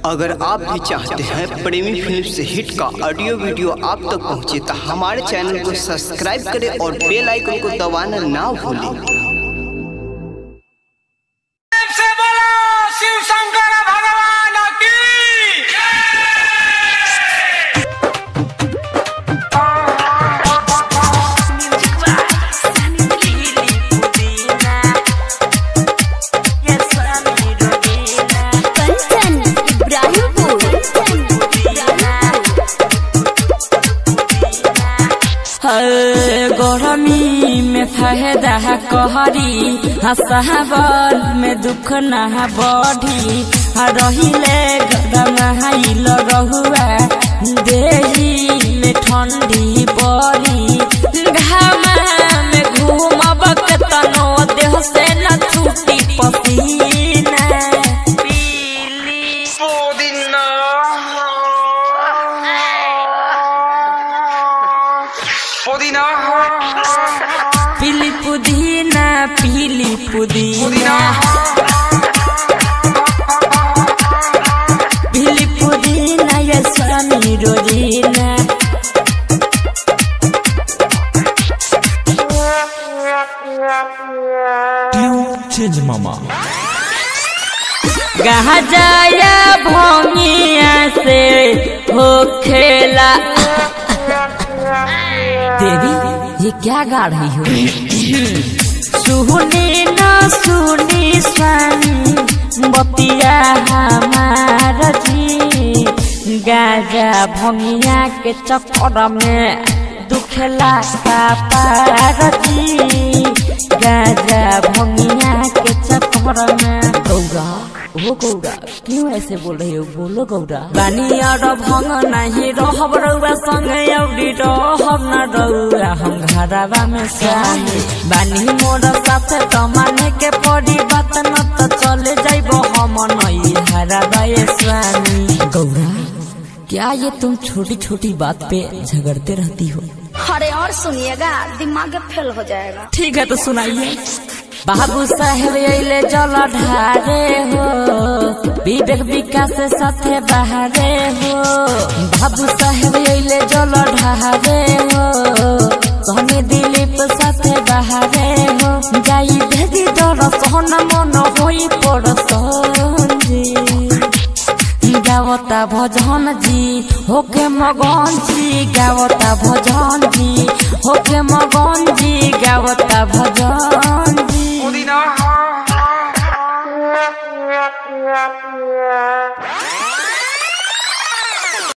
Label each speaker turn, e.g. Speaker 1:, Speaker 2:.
Speaker 1: अगर आप भी चाहते हैं प्रेमी फिल्म से हिट का ऑडियो वीडियो आप तक पहुंचे तो हमारे चैनल को सब्सक्राइब करें और बेल आइकन को दबाना ना भूलें।
Speaker 2: गरमी में फायदा कहरी हसावन में दुख ना बढ़ी रहिले गरम हाइल रहुआ देही में ठंडी बड़ी घामा में घूमब के तनो देह से न छूटी पसीना पीली पुदीना पीली पुदीना पीली पुदीना ये स्वामी रोजीना
Speaker 3: चेंज मामा
Speaker 2: गहा जाया भोंगिया से हो खेला। देवी ये क्या गा रही हो? सुनी न सुनी स्वामी बतिया हमारा जी गाजा भंगिया के चक्कर में दुखला का पारजी गाजा भंगिया के चक्कर में। गौरा ओ गौरा क्यों ऐसे बोल रही हो? बोलो गौरा। बानी और भंग नहीं रहब रउआ संगे अउरी रहब न रउआ हम घरवा में स्वामी बानी मोर साथे त माने के पड़ी बात न त चले जाइबो हम नई हरवा ये स्वामी। गौरा क्या ये तुम छोटी छोटी बात पे झगड़ते रहती हो?
Speaker 4: अरे और सुनिएगा दिमाग फेल हो जाएगा।
Speaker 2: ठीक है तो सुनाइए। बाबू साहेब अइले जल ढारे हो विवेक विकास साथे बहारे हो। बाबू साहेब अइले जल ढारे हो सोनी दिलीप साथे बहारे हो जाई भेदी दर सोन मन होई पड़सन जी गावता भजन जी होके मगन जी गावता भजन जी होके मगन जी गावता भजन जी।
Speaker 5: पुदीना